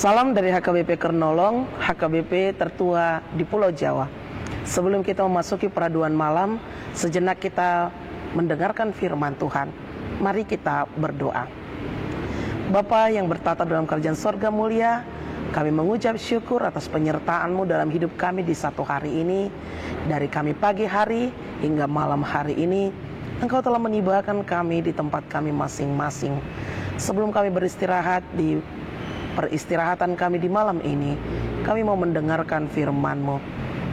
Salam dari HKBP Kernolong, HKBP tertua di Pulau Jawa. Sebelum kita memasuki peraduan malam, sejenak kita mendengarkan firman Tuhan. Mari kita berdoa. Bapa yang bertata dalam kerajaan sorga mulia, kami mengucap syukur atas penyertaan-Mu dalam hidup kami di satu hari ini. Dari kami pagi hari hingga malam hari ini, Engkau telah menibahkan kami di tempat kami masing-masing. Sebelum kami beristirahat di peristirahatan kami di malam ini, kami mau mendengarkan firman-Mu.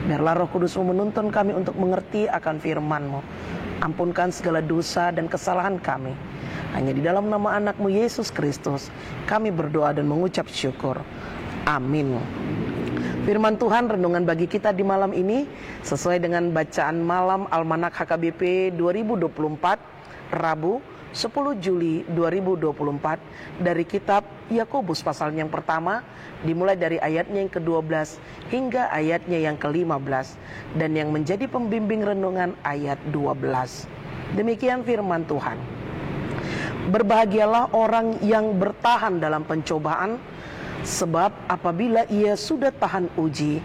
Biarlah Roh Kudus-Mu menuntun kami untuk mengerti akan firman-Mu. Ampunkan segala dosa dan kesalahan kami. Hanya di dalam nama anak-Mu Yesus Kristus kami berdoa dan mengucap syukur. Amin. Firman Tuhan renungan bagi kita di malam ini sesuai dengan bacaan malam Almanak HKBP 2024 Rabu 10 Juli 2024 dari kitab Yakobus pasal yang pertama, dimulai dari ayatnya yang ke-12 hingga ayatnya yang ke-15, dan yang menjadi pembimbing renungan ayat 12. Demikian firman Tuhan. Berbahagialah orang yang bertahan dalam pencobaan, sebab apabila ia sudah tahan uji,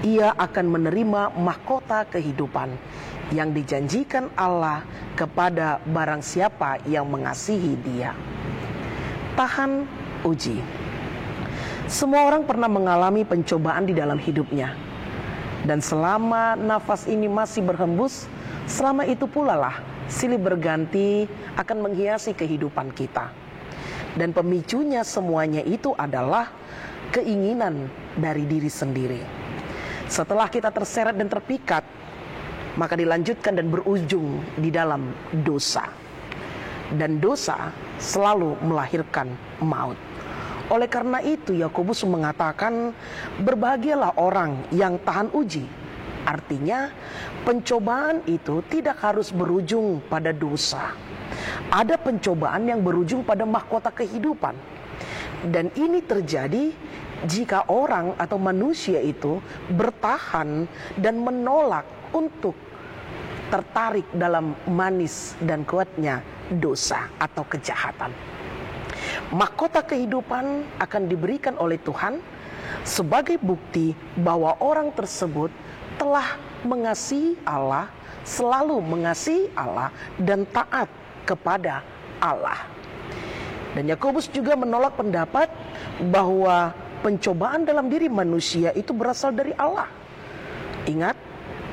ia akan menerima mahkota kehidupan yang dijanjikan Allah kepada barang siapa yang mengasihi Dia. Tahan uji. Semua orang pernah mengalami pencobaan di dalam hidupnya. Dan selama nafas ini masih berhembus, selama itu pula lah silih berganti akan menghiasi kehidupan kita. Dan pemicunya semuanya itu adalah keinginan dari diri sendiri. Setelah kita terseret dan terpikat, maka dilanjutkan dan berujung di dalam dosa. Dan dosa selalu melahirkan maut. Oleh karena itu Yakobus mengatakan, berbahagialah orang yang tahan uji. Artinya pencobaan itu tidak harus berujung pada dosa. Ada pencobaan yang berujung pada mahkota kehidupan. Dan ini terjadi jika orang atau manusia itu bertahan dan menolak untuk tertarik dalam manis dan kuatnya dosa atau kejahatan. Mahkota kehidupan akan diberikan oleh Tuhan sebagai bukti bahwa orang tersebut telah mengasihi Allah, selalu mengasihi Allah dan taat kepada Allah. Dan Yakobus juga menolak pendapat bahwa pencobaan dalam diri manusia itu berasal dari Allah. Ingat,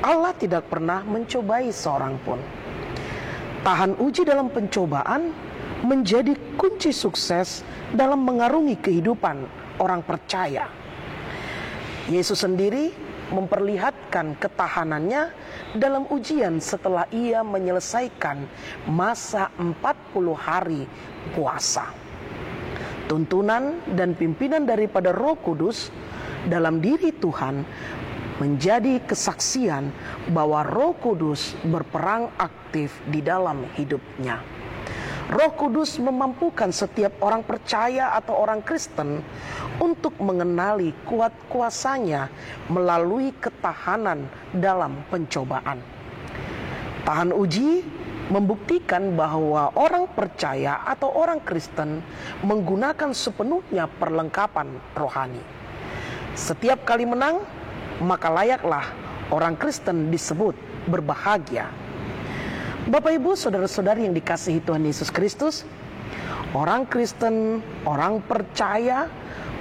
Allah tidak pernah mencobai seorang pun. Tahan uji dalam pencobaan menjadi kunci sukses dalam mengarungi kehidupan orang percaya. Yesus sendiri memperlihatkan ketahanannya dalam ujian setelah ia menyelesaikan masa 40 hari puasa. Tuntunan dan pimpinan daripada Roh Kudus dalam diri Tuhan menjadi kesaksian bahwa Roh Kudus berperang aktif di dalam hidupnya. Roh Kudus memampukan setiap orang percaya atau orang Kristen untuk mengenali kuat kuasanya melalui ketahanan dalam pencobaan. Tahan uji membuktikan bahwa orang percaya atau orang Kristen menggunakan sepenuhnya perlengkapan rohani. Setiap kali menang, maka layaklah orang Kristen disebut berbahagia. Bapak Ibu, saudara-saudari yang dikasihi Tuhan Yesus Kristus, orang Kristen, orang percaya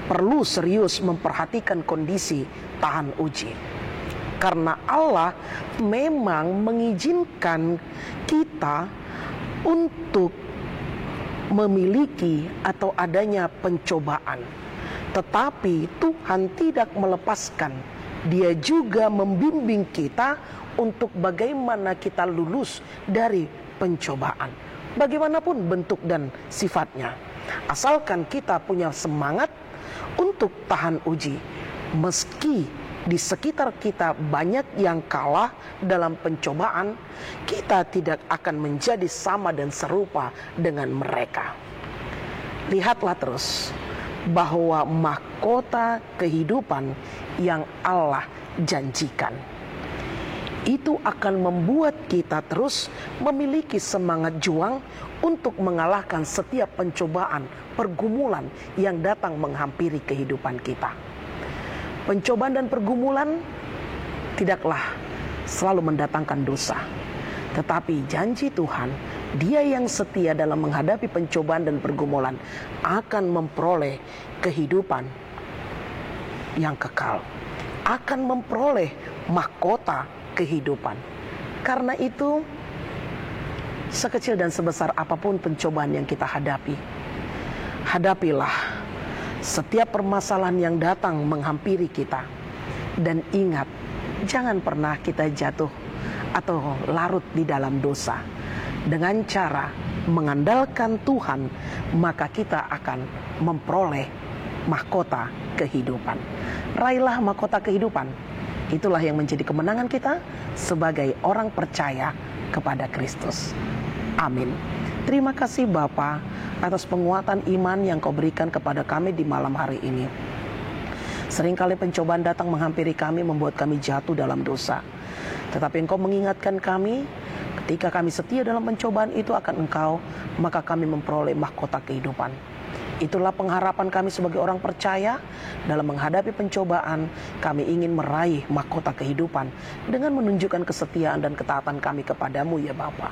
perlu serius memperhatikan kondisi tahan uji. Karena Allah memang mengizinkan kita untuk memiliki atau adanya pencobaan. Tetapi Tuhan tidak melepaskan. Dia juga membimbing kita untuk bagaimana kita lulus dari pencobaan. Bagaimanapun bentuk dan sifatnya. Asalkan kita punya semangat untuk tahan uji. Meski di sekitar kita banyak yang kalah dalam pencobaan, kita tidak akan menjadi sama dan serupa dengan mereka. Lihatlah terus bahwa mahkota kehidupan yang Allah janjikan. itu akan membuat kita terus memiliki semangat juang untuk mengalahkan setiap pencobaan, pergumulan yang datang menghampiri kehidupan kita. Pencobaan dan pergumulan tidaklah selalu mendatangkan dosa, tetapi janji Tuhan, Dia yang setia dalam menghadapi pencobaan dan pergumulan akan memperoleh kehidupan yang kekal, akan memperoleh mahkota kehidupan. Karena itu, sekecil dan sebesar apapun pencobaan yang kita hadapi, hadapilah setiap permasalahan yang datang menghampiri kita. Dan ingat, jangan pernah kita jatuh atau larut di dalam dosa. Dengan cara mengandalkan Tuhan, maka kita akan memperoleh mahkota kehidupan. Raihlah mahkota kehidupan. Itulah yang menjadi kemenangan kita sebagai orang percaya kepada Kristus. Amin. Terima kasih Bapa atas penguatan iman yang Kau berikan kepada kami di malam hari ini. Seringkali pencobaan datang menghampiri kami, membuat kami jatuh dalam dosa. Tetapi Engkau mengingatkan kami, ketika kami setia dalam pencobaan itu akan Engkau, maka kami memperoleh mahkota kehidupan. Itulah pengharapan kami sebagai orang percaya. Dalam menghadapi pencobaan, kami ingin meraih mahkota kehidupan dengan menunjukkan kesetiaan dan ketaatan kami kepadamu ya Bapa.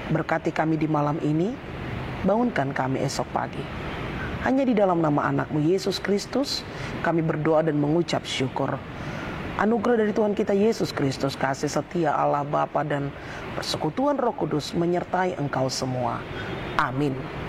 Berkati kami di malam ini, bangunkan kami esok pagi. Hanya di dalam nama anak-Mu Yesus Kristus, kami berdoa dan mengucap syukur. Anugerah dari Tuhan kita Yesus Kristus, kasih setia Allah Bapa dan persekutuan Roh Kudus menyertai engkau semua. Amin.